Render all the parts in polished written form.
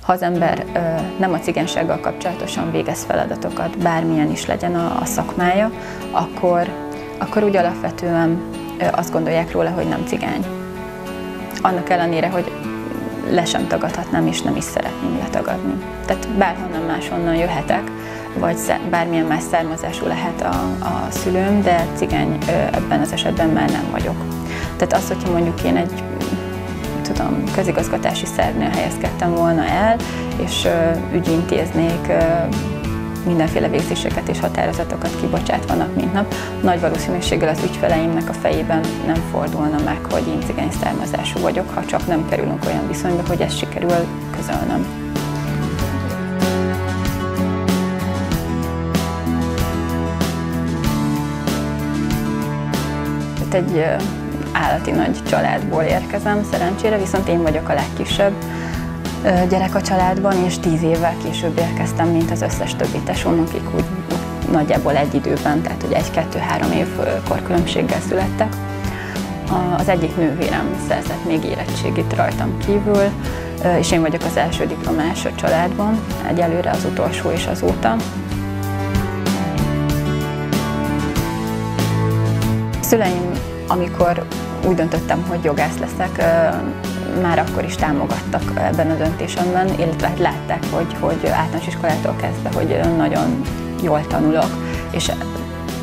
ha az ember nem a cigánysággal kapcsolatosan végez feladatokat, bármilyen is legyen a szakmája, akkor úgy alapvetően azt gondolják róla, hogy nem cigány. Annak ellenére, hogy le sem tagadhatnám, és nem is szeretném letagadni. Tehát bárhonnan máshonnan jöhetek, vagy bármilyen más származású lehet a szülőm, de cigány ebben az esetben már nem vagyok. Tehát az, hogyha mondjuk én egy közigazgatási szervnél helyezkedtem volna el, és ügyintéznék, mindenféle végzéseket és határozatokat kibocsátva nap mint nap, nagy valószínűséggel az ügyfeleimnek a fejében nem fordulna meg, hogy én cigány származású vagyok, ha csak nem kerülünk olyan viszonyba, hogy ezt sikerül közölnöm. Egy állati nagy családból érkezem, szerencsére, viszont én vagyok a legkisebb gyerek a családban, és 10 évvel később érkeztem, mint az összes többi tesóm, akik úgy nagyjából egy időben, tehát hogy 1-2-3 év korkülönbséggel születtek. Az egyik nővérem szerzett még érettségit rajtam kívül, és én vagyok az első diplomás a családban, egyelőre az utolsó is azóta. Szüleim, amikor úgy döntöttem, hogy jogász leszek, már akkor is támogattak ebben a döntésemben, illetve látták, hogy általános iskolától kezdve, hogy nagyon jól tanulok, és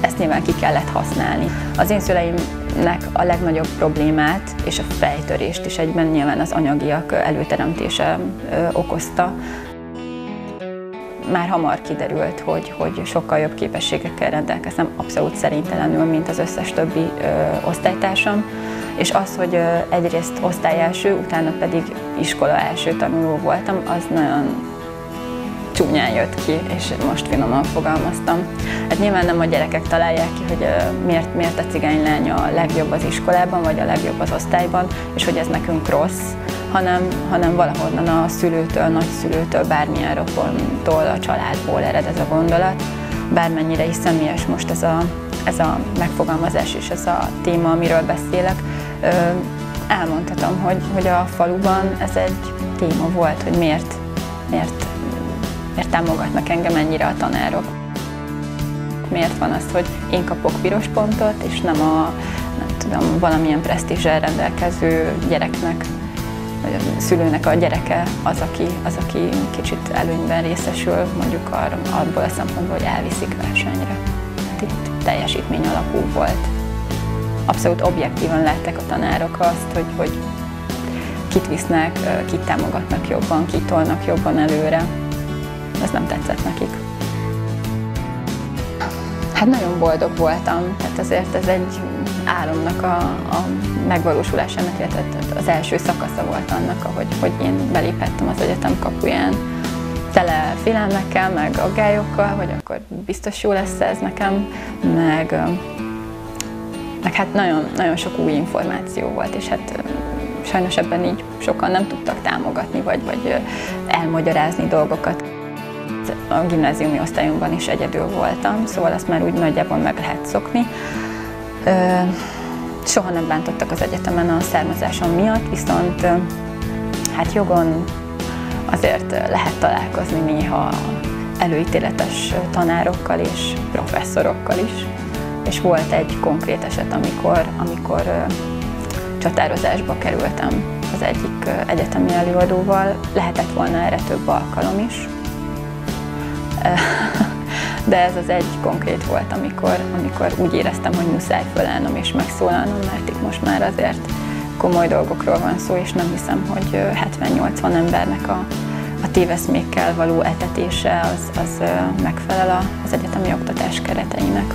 ezt nyilván ki kellett használni. Az én szüleimnek a legnagyobb problémát és a fejtörést is egyben nyilván az anyagiak előteremtése okozta. Már hamar kiderült, hogy sokkal jobb képességekkel rendelkezem, abszolút szerénytelenül, mint az összes többi osztálytársam. És az, hogy egyrészt osztály első, utána pedig iskola első tanuló voltam, az nagyon csúnyán jött ki, és most finoman fogalmaztam. Hát nyilván nem a gyerekek találják ki, hogy miért a cigánylány a legjobb az iskolában, vagy a legjobb az osztályban, és hogy ez nekünk rossz, hanem valahonnan a szülőtől, nagyszülőtől, bármilyen rokontól, a családból ered ez a gondolat. Bármennyire is személyes most ez a megfogalmazás és ez a téma, amiről beszélek, elmondhatom, hogy a faluban ez egy téma volt, hogy miért támogatnak engem ennyire a tanárok. Miért van az, hogy én kapok piros pontot, és nem valamilyen presztízsel rendelkező gyereknek, vagy a szülőnek a gyereke az, aki kicsit előnyben részesül, mondjuk abból a szempontból, hogy elviszik versenyre. Itt teljesítmény alapú volt. Abszolút objektívan látták a tanárok azt, hogy kit visznek, kit támogatnak jobban, kit tolnak jobban előre. Ez nem tetszett nekik. Hát nagyon boldog voltam, tehát azért ez egy álomnak a megvalósulásának, illetve az első szakasza volt annak, hogy én beléphettem az egyetem kapuján. Tele félelmekkel, meg aggályokkal, hogy akkor biztos jó lesz ez nekem, meg hát nagyon, nagyon sok új információ volt, és hát sajnos ebben így sokan nem tudtak támogatni, vagy elmagyarázni dolgokat. A gimnáziumi osztályomban is egyedül voltam, szóval ezt már úgy nagyjából meg lehet szokni. Soha nem bántottak az egyetemen a származásom miatt, viszont hát jogon azért lehet találkozni néha előítéletes tanárokkal és professzorokkal is. És volt egy konkrét eset, amikor csatározásba kerültem az egyik egyetemi előadóval. Lehetett volna erre több alkalom is. De ez az egy konkrét volt, amikor úgy éreztem, hogy muszáj fölállnom és megszólalnom, mert itt most már azért komoly dolgokról van szó, és nem hiszem, hogy 70-80 embernek a téveszmékkel való etetése az megfelel az egyetemi oktatás kereteinek.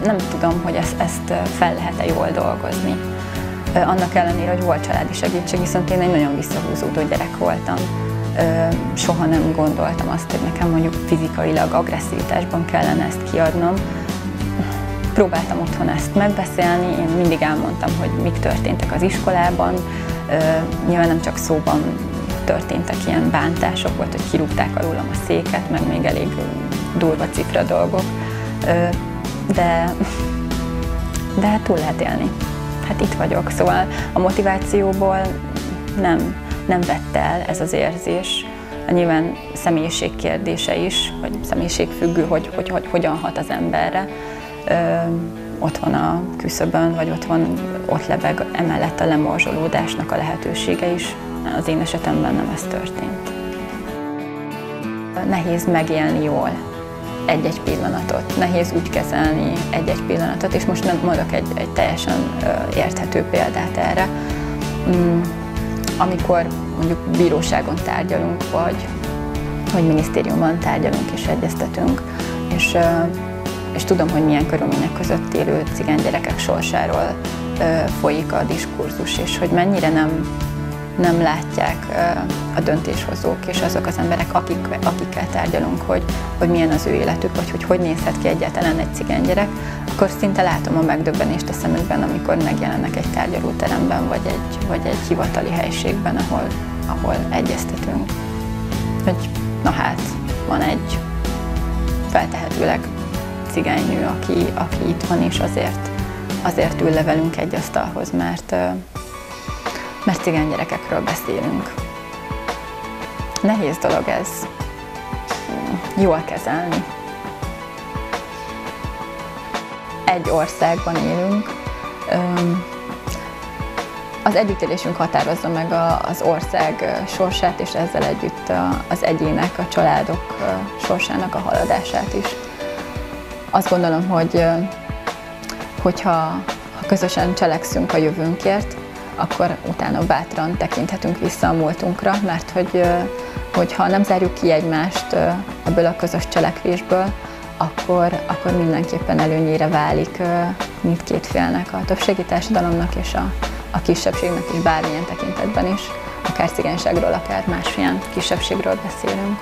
Nem tudom, hogy ezt fel lehet-e jól dolgozni. Annak ellenére, hogy volt családi segítség, viszont én egy nagyon visszahúzódó gyerek voltam. Soha nem gondoltam azt, hogy nekem mondjuk fizikailag agresszivitásban kellene ezt kiadnom. Próbáltam otthon ezt megbeszélni, én mindig elmondtam, hogy mik történtek az iskolában. Nyilván nem csak szóban történtek ilyen bántások, volt, hogy kirúgták alólam a széket, meg még elég durva cifra dolgok. De hát túl lehet élni. Hát itt vagyok, szóval a motivációból nem vett el ez az érzés. Nyilván személyiség kérdése is, vagy személyiségfüggő, hogy hogyan hat az emberre. Ott van a küszöbön, vagy ott lebeg emellett a lemorzsolódásnak a lehetősége is. Az én esetemben nem ez történt. Nehéz megélni jól egy-egy pillanatot, nehéz úgy kezelni egy-egy pillanatot, és most mondok egy teljesen érthető példát erre. Amikor mondjuk bíróságon tárgyalunk, vagy minisztériumban tárgyalunk és egyeztetünk, és tudom, hogy milyen körülmények között élő cigány gyerekek sorsáról folyik a diskurzus, és hogy mennyire nem látják a döntéshozók és azok az emberek, akikkel tárgyalunk, hogy milyen az ő életük, vagy hogy nézhet ki egyáltalán egy cigány gyerek, akkor szinte látom a megdöbbenést a szemükben, amikor megjelennek egy tárgyalóteremben, vagy egy hivatali helyiségben, ahol egyeztetünk. Hogy na hát, van egy feltehetőleg cigánynő, aki itt van, és azért ül le velünk egy asztalhoz, mert cigány gyerekekről beszélünk. Nehéz dolog ez jól kezelni. Egy országban élünk. Az együttélésünk határozza meg az ország sorsát, és ezzel együtt az egyének, a családok sorsának a haladását is. Azt gondolom, hogyha közösen cselekszünk a jövőnkért, akkor utána bátran tekinthetünk vissza a múltunkra, mert hogyha nem zárjuk ki egymást ebből a közös cselekvésből, akkor mindenképpen előnyére válik mindkét félnek, a többségi társadalomnak és a kisebbségnek is bármilyen tekintetben is, akár cigányságról, akár másmilyen kisebbségről beszélünk.